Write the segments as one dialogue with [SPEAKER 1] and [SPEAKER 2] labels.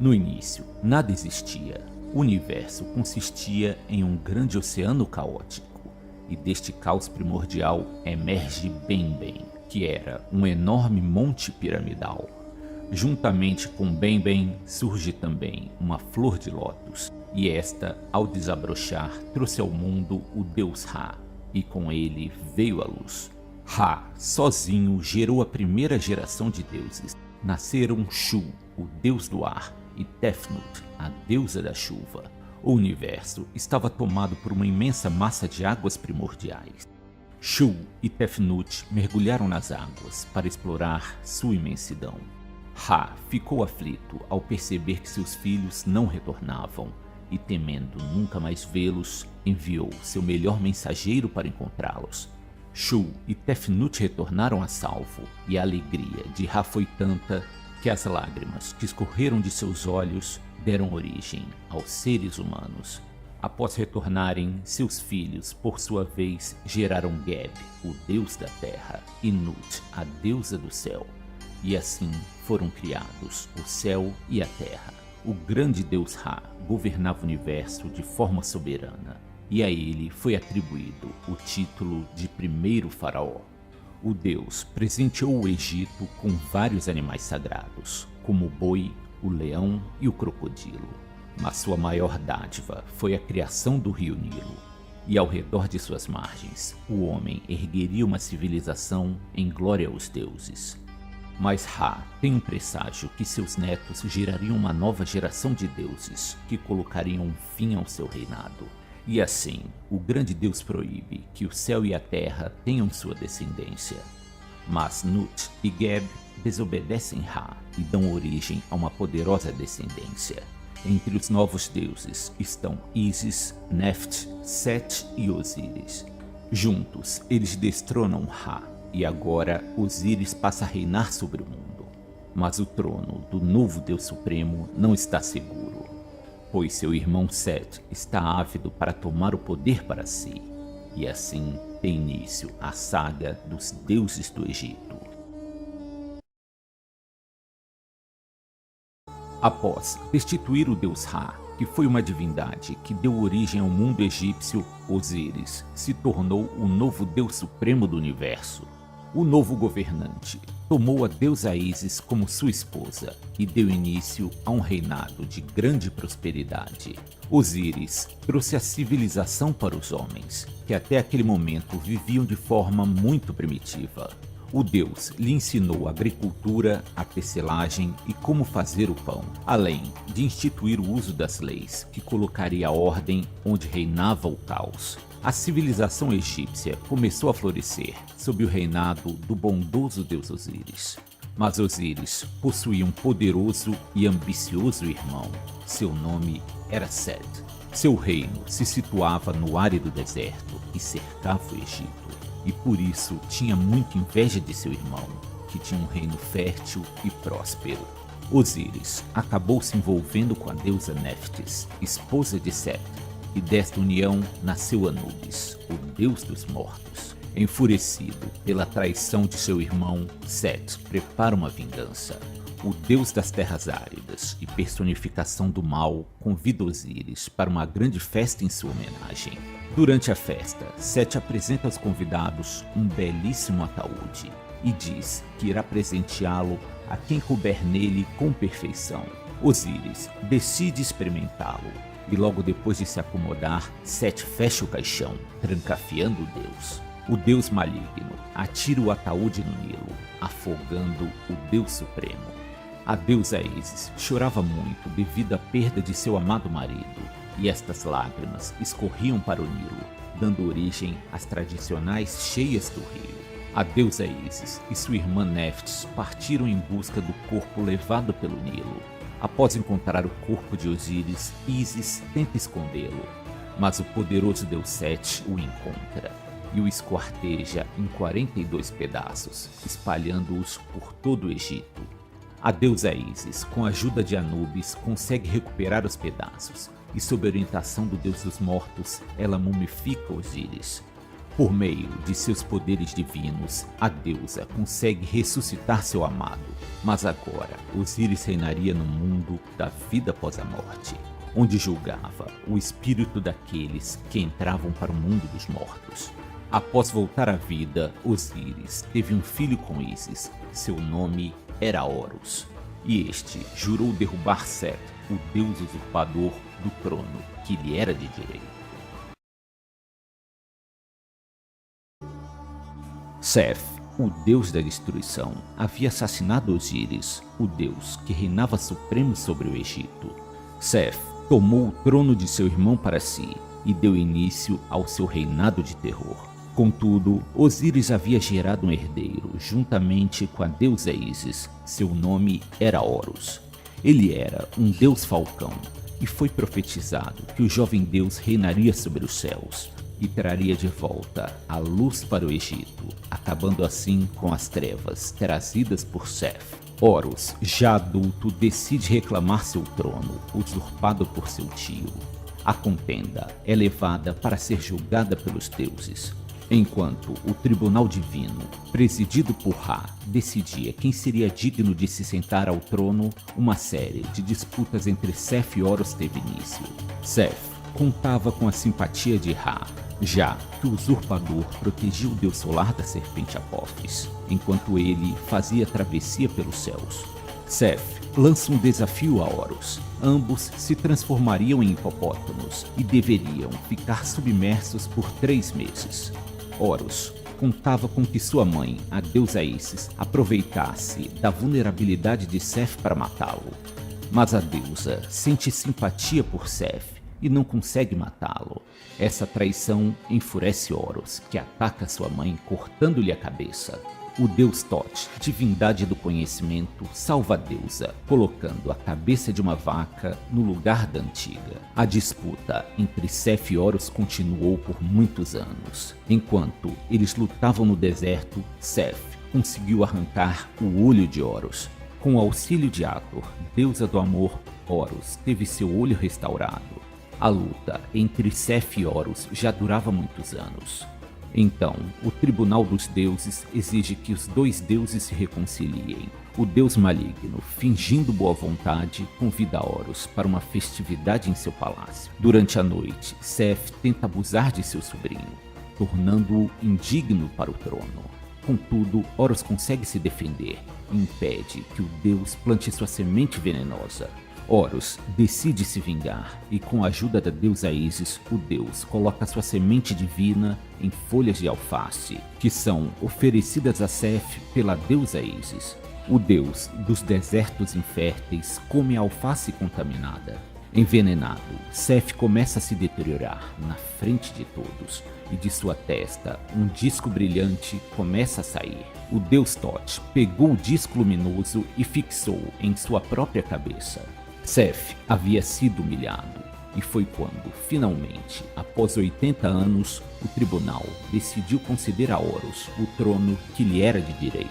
[SPEAKER 1] No início, nada existia. O universo consistia em um grande oceano caótico, e deste caos primordial emerge Benben, que era um enorme monte piramidal. Juntamente com Benben surge também uma flor de lótus, e esta, ao desabrochar, trouxe ao mundo o deus Ra, e com ele veio a luz. Ra, sozinho, gerou a primeira geração de deuses. Nasceram Shu, o deus do ar, e Tefnut, a deusa da chuva. O universo estava tomado por uma imensa massa de águas primordiais. Shu e Tefnut mergulharam nas águas para explorar sua imensidão. Ra ficou aflito ao perceber que seus filhos não retornavam e, temendo nunca mais vê-los, enviou seu melhor mensageiro para encontrá-los. Shu e Tefnut retornaram a salvo, e a alegria de Ra foi tanta que as lágrimas que escorreram de seus olhos deram origem aos seres humanos. Após retornarem, seus filhos, por sua vez, geraram Geb, o deus da terra, e Nut, a deusa do céu. E assim foram criados o céu e a terra. O grande deus Ra governava o universo de forma soberana, e a ele foi atribuído o título de primeiro faraó. O deus presenteou o Egito com vários animais sagrados, como o boi, o leão e o crocodilo. Mas sua maior dádiva foi a criação do rio Nilo, e ao redor de suas margens, o homem ergueria uma civilização em glória aos deuses. Mas Ra tem um presságio que seus netos gerariam uma nova geração de deuses que colocariam um fim ao seu reinado. E assim, o grande Deus proíbe que o céu e a terra tenham sua descendência. Mas Nut e Geb desobedecem Ra e dão origem a uma poderosa descendência. Entre os novos deuses estão Isis, Neft, Set e Osíris. Juntos, eles destronam Ra, e agora Osíris passa a reinar sobre o mundo. Mas o trono do novo Deus Supremo não está seguro, pois seu irmão Set está ávido para tomar o poder para si. E assim tem início a saga dos deuses do Egito. Após destituir o deus Ra, que foi uma divindade que deu origem ao mundo egípcio, Osíris se tornou o novo Deus Supremo do universo. O novo governante tomou a deusa Isis como sua esposa e deu início a um reinado de grande prosperidade. Osíris trouxe a civilização para os homens, que até aquele momento viviam de forma muito primitiva. O deus lhe ensinou a agricultura, a tecelagem e como fazer o pão, além de instituir o uso das leis, que colocaria a ordem onde reinava o caos. A civilização egípcia começou a florescer sob o reinado do bondoso deus Osíris. Mas Osíris possuía um poderoso e ambicioso irmão. Seu nome era Set. Seu reino se situava no árido deserto e cercava o Egito. E por isso tinha muita inveja de seu irmão, que tinha um reino fértil e próspero. Osíris acabou se envolvendo com a deusa Neftis, esposa de Set, e desta união nasceu Anubis, o deus dos mortos. Enfurecido pela traição de seu irmão, Set prepara uma vingança. O deus das terras áridas e personificação do mal convida Osíris para uma grande festa em sua homenagem. Durante a festa, Set apresenta aos convidados um belíssimo ataúde e diz que irá presenteá-lo a quem couber nele com perfeição. Osíris decide experimentá-lo e logo depois de se acomodar, Set fecha o caixão, trancafiando o deus. O deus maligno atira o ataúde no Nilo, afogando o Deus Supremo. A deusa Isis chorava muito devido à perda de seu amado marido, e estas lágrimas escorriam para o Nilo, dando origem às tradicionais cheias do rio. A deusa Isis e sua irmã Neftis partiram em busca do corpo levado pelo Nilo. Após encontrar o corpo de Osíris, Isis tenta escondê-lo, mas o poderoso deus Set o encontra e o esquarteja em 42 pedaços, espalhando-os por todo o Egito. A deusa Isis, com a ajuda de Anubis, consegue recuperar os pedaços, e sob a orientação do deus dos mortos, ela mumifica Osíris. Por meio de seus poderes divinos, a deusa consegue ressuscitar seu amado. Mas agora, Osíris reinaria no mundo da vida após a morte, onde julgava o espírito daqueles que entravam para o mundo dos mortos. Após voltar à vida, Osíris teve um filho com Ísis. Seu nome era Horus. E este jurou derrubar Seth, o deus usurpador, do trono que lhe era de direito. Seth, o deus da destruição, havia assassinado Osíris, o deus que reinava supremo sobre o Egito. Seth tomou o trono de seu irmão para si e deu início ao seu reinado de terror. Contudo, Osíris havia gerado um herdeiro juntamente com a deusa Ísis. Seu nome era Horus. Ele era um deus falcão e foi profetizado que o jovem deus reinaria sobre os céus e traria de volta a luz para o Egito, acabando assim com as trevas trazidas por Seth. Horus, já adulto, decide reclamar seu trono, usurpado por seu tio. A contenda é levada para ser julgada pelos deuses, enquanto o tribunal divino, presidido por Ra, decidia quem seria digno de se sentar ao trono. Uma série de disputas entre Seth e Horus teve início. Seth contava com a simpatia de Ra, já que o usurpador protegia o deus solar da serpente Apófis, enquanto ele fazia travessia pelos céus. Seth lança um desafio a Horus. Ambos se transformariam em hipopótamos e deveriam ficar submersos por 3 meses. Horus contava com que sua mãe, a deusa Ísis, aproveitasse da vulnerabilidade de Seth para matá-lo. Mas a deusa sente simpatia por Seth e não consegue matá-lo. Essa traição enfurece Horus, que ataca sua mãe, cortando-lhe a cabeça. O deus Thoth, divindade do conhecimento, salva a deusa, colocando a cabeça de uma vaca no lugar da antiga. A disputa entre Seth e Horus continuou por muitos anos. Enquanto eles lutavam no deserto, Seth conseguiu arrancar o olho de Horus. Com o auxílio de Hathor, deusa do amor, Horus teve seu olho restaurado. A luta entre Seth e Horus já durava muitos anos. Então, o Tribunal dos Deuses exige que os 2 deuses se reconciliem. O deus maligno, fingindo boa vontade, convida Horus para uma festividade em seu palácio. Durante a noite, Seth tenta abusar de seu sobrinho, tornando-o indigno para o trono. Contudo, Horus consegue se defender e impede que o deus plante sua semente venenosa. Horus decide se vingar e, com a ajuda da deusa Ísis, o deus coloca sua semente divina em folhas de alface, que são oferecidas a Seth pela deusa Ísis. O deus dos desertos inférteis come a alface contaminada. Envenenado, Seth começa a se deteriorar na frente de todos, e de sua testa um disco brilhante começa a sair. O deus Thoth pegou o disco luminoso e fixou em sua própria cabeça. Seth havia sido humilhado, e foi quando, finalmente, após 80 anos, o tribunal decidiu conceder a Horus o trono que lhe era de direito.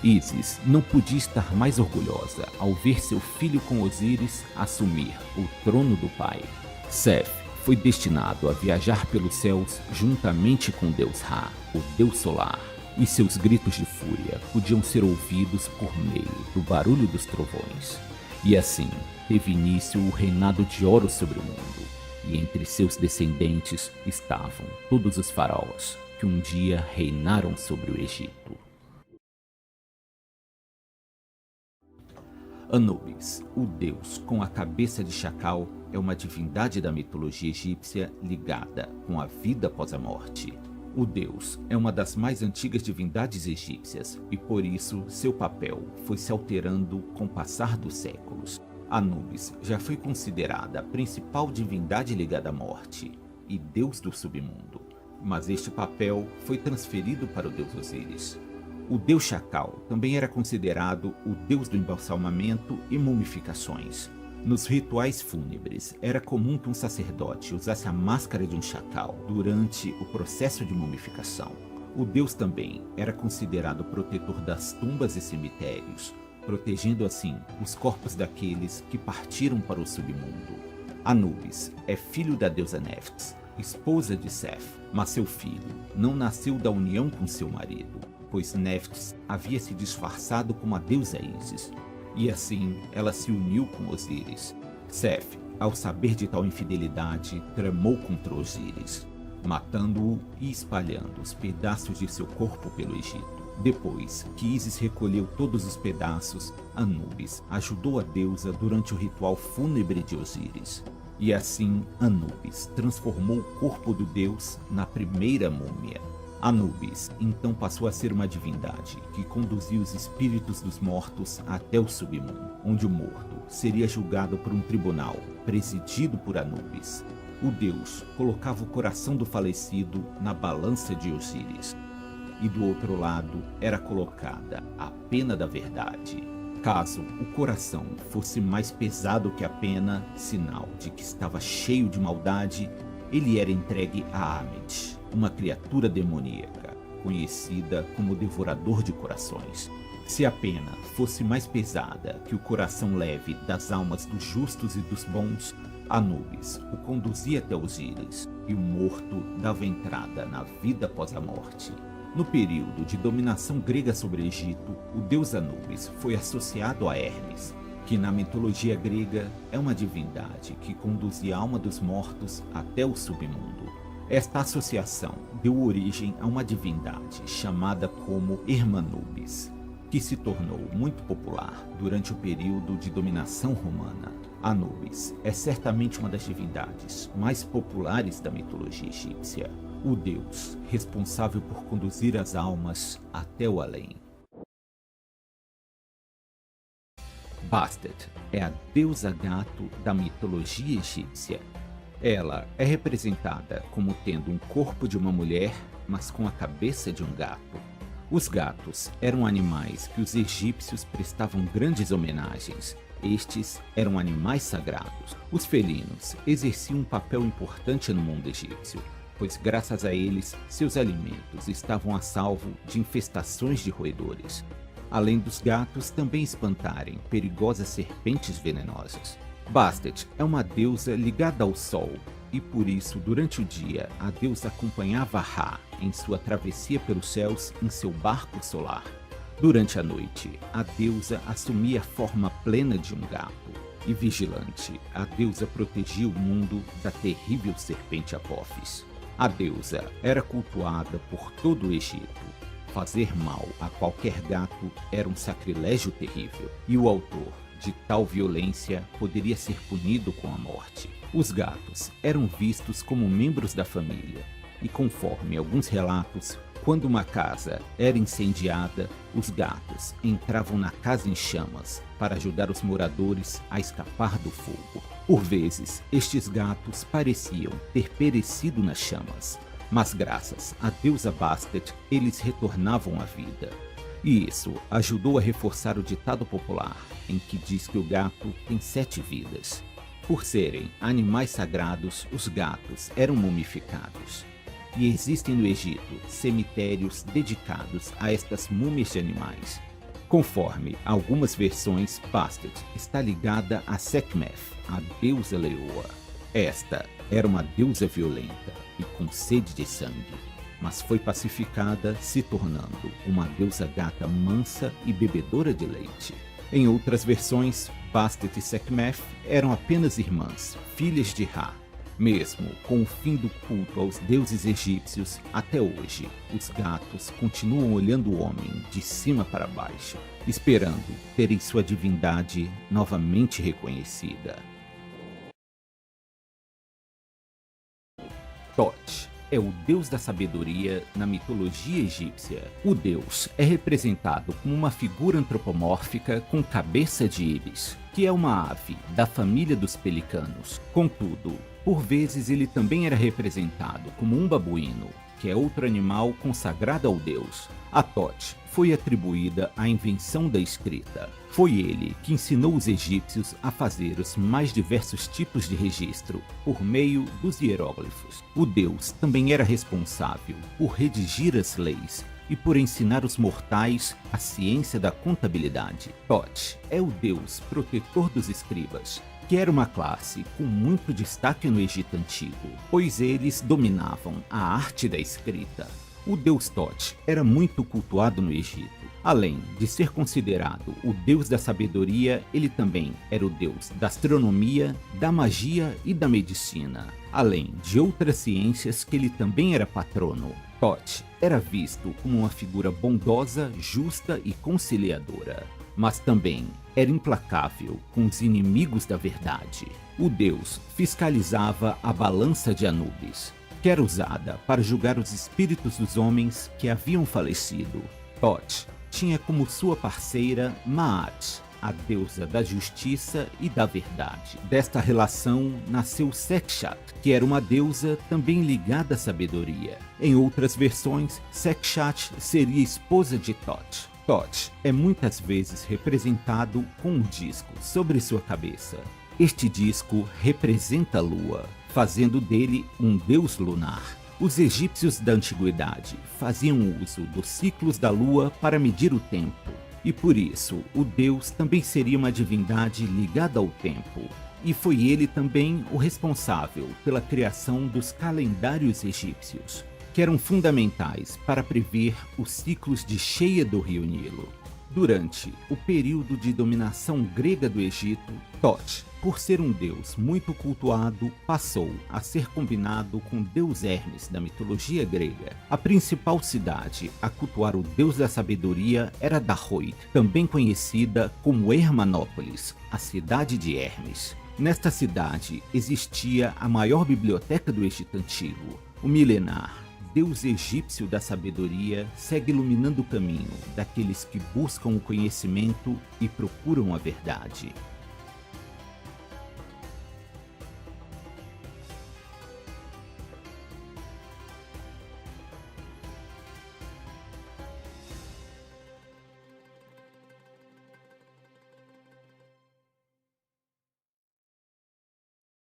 [SPEAKER 1] Ísis não podia estar mais orgulhosa ao ver seu filho com Osíris assumir o trono do pai. Seth foi destinado a viajar pelos céus juntamente com o deus Ra, o deus solar, e seus gritos de fúria podiam ser ouvidos por meio do barulho dos trovões. E assim, teve início o reinado de Horus sobre o mundo, e entre seus descendentes estavam todos os faraós que um dia reinaram sobre o Egito. Anubis, o deus com a cabeça de chacal, é uma divindade da mitologia egípcia ligada com a vida após a morte. O deus é uma das mais antigas divindades egípcias e por isso seu papel foi se alterando com o passar dos séculos. Anubis já foi considerada a principal divindade ligada à morte e deus do submundo, mas este papel foi transferido para o deus Osíris. O deus Chacal também era considerado o deus do embalsamamento e mumificações. Nos rituais fúnebres, era comum que um sacerdote usasse a máscara de um chacal durante o processo de mumificação. O deus também era considerado protetor das tumbas e cemitérios, protegendo assim os corpos daqueles que partiram para o submundo. Anubis é filho da deusa Néftis, esposa de Seth, mas seu filho não nasceu da união com seu marido, pois Néftis havia se disfarçado como a deusa Ísis, e assim ela se uniu com Osíris. Seth, ao saber de tal infidelidade, tramou contra Osíris, matando-o e espalhando os pedaços de seu corpo pelo Egito. Depois que Ísis recolheu todos os pedaços, Anubis ajudou a deusa durante o ritual fúnebre de Osíris. E assim, Anubis transformou o corpo do deus na primeira múmia. Anubis então passou a ser uma divindade que conduzia os espíritos dos mortos até o submundo, onde o morto seria julgado por um tribunal presidido por Anubis. O deus colocava o coração do falecido na balança de Osíris, e do outro lado era colocada a pena da verdade. Caso o coração fosse mais pesado que a pena, sinal de que estava cheio de maldade, ele era entregue a Amed, uma criatura demoníaca, conhecida como devorador de corações. Se a pena fosse mais pesada que o coração leve das almas dos justos e dos bons, Anubis o conduzia até Osíris, e o morto dava entrada na vida após a morte. No período de dominação grega sobre o Egito, o deus Anubis foi associado a Hermes, que na mitologia grega é uma divindade que conduzia a alma dos mortos até o submundo. Esta associação deu origem a uma divindade chamada como Hermanubis, que se tornou muito popular durante o período de dominação romana. Anubis é certamente uma das divindades mais populares da mitologia egípcia, o deus responsável por conduzir as almas até o além. Bastet é a deusa gato da mitologia egípcia. Ela é representada como tendo um corpo de uma mulher, mas com a cabeça de um gato. Os gatos eram animais que os egípcios prestavam grandes homenagens. Estes eram animais sagrados. Os felinos exerciam um papel importante no mundo egípcio, pois graças a eles, seus alimentos estavam a salvo de infestações de roedores, além dos gatos também espantarem perigosas serpentes venenosas. Bastet é uma deusa ligada ao sol, e por isso, durante o dia, a deusa acompanhava Ra em sua travessia pelos céus em seu barco solar. Durante a noite, a deusa assumia a forma plena de um gato, e vigilante, a deusa protegia o mundo da terrível serpente Apófis. A deusa era cultuada por todo o Egito. Fazer mal a qualquer gato era um sacrilégio terrível, e o autor de tal violência poderia ser punido com a morte. Os gatos eram vistos como membros da família, e conforme alguns relatos, quando uma casa era incendiada, os gatos entravam na casa em chamas para ajudar os moradores a escapar do fogo. Por vezes, estes gatos pareciam ter perecido nas chamas, mas graças à deusa Bastet, eles retornavam à vida. E isso ajudou a reforçar o ditado popular, em que diz que o gato tem 7 vidas. Por serem animais sagrados, os gatos eram mumificados. E existem no Egito cemitérios dedicados a estas múmias de animais. Conforme algumas versões, Bastet está ligada a Sekhmet, a deusa leoa. Esta era uma deusa violenta e com sede de sangue, mas foi pacificada, se tornando uma deusa gata mansa e bebedora de leite. Em outras versões, Bastet e Sekhmet eram apenas irmãs, filhas de Ra. Mesmo com o fim do culto aos deuses egípcios, até hoje, os gatos continuam olhando o homem de cima para baixo, esperando terem sua divindade novamente reconhecida. Thoth é o deus da sabedoria na mitologia egípcia. O deus é representado como uma figura antropomórfica com cabeça de íris, que é uma ave da família dos pelicanos. Contudo, por vezes ele também era representado como um babuíno, que é outro animal consagrado ao deus. A Thoth foi atribuída à invenção da escrita. Foi ele que ensinou os egípcios a fazer os mais diversos tipos de registro por meio dos hieróglifos. O deus também era responsável por redigir as leis e por ensinar os mortais a ciência da contabilidade. Thoth é o deus protetor dos escribas, que era uma classe com muito destaque no Egito Antigo, pois eles dominavam a arte da escrita. O deus Thoth era muito cultuado no Egito. Além de ser considerado o deus da sabedoria, ele também era o deus da astronomia, da magia e da medicina, além de outras ciências que ele também era patrono. Thoth era visto como uma figura bondosa, justa e conciliadora, mas também era implacável com os inimigos da verdade. O deus fiscalizava a balança de Anubis, que era usada para julgar os espíritos dos homens que haviam falecido. Thoth tinha como sua parceira Maat, a deusa da justiça e da verdade. Desta relação nasceu Sekhchat, que era uma deusa também ligada à sabedoria. Em outras versões, Sekhchat seria esposa de Thoth. Thoth é muitas vezes representado com um disco sobre sua cabeça. Este disco representa a lua, fazendo dele um deus lunar. Os egípcios da antiguidade faziam uso dos ciclos da lua para medir o tempo, e por isso o deus também seria uma divindade ligada ao tempo. E foi ele também o responsável pela criação dos calendários egípcios, que eram fundamentais para prever os ciclos de cheia do rio Nilo. Durante o período de dominação grega do Egito, Thoth, por ser um deus muito cultuado, passou a ser combinado com o deus Hermes da mitologia grega. A principal cidade a cultuar o deus da sabedoria era Dahoit, também conhecida como Hermanópolis, a cidade de Hermes. Nesta cidade existia a maior biblioteca do Egito Antigo. O milenar deus egípcio da sabedoria segue iluminando o caminho daqueles que buscam o conhecimento e procuram a verdade.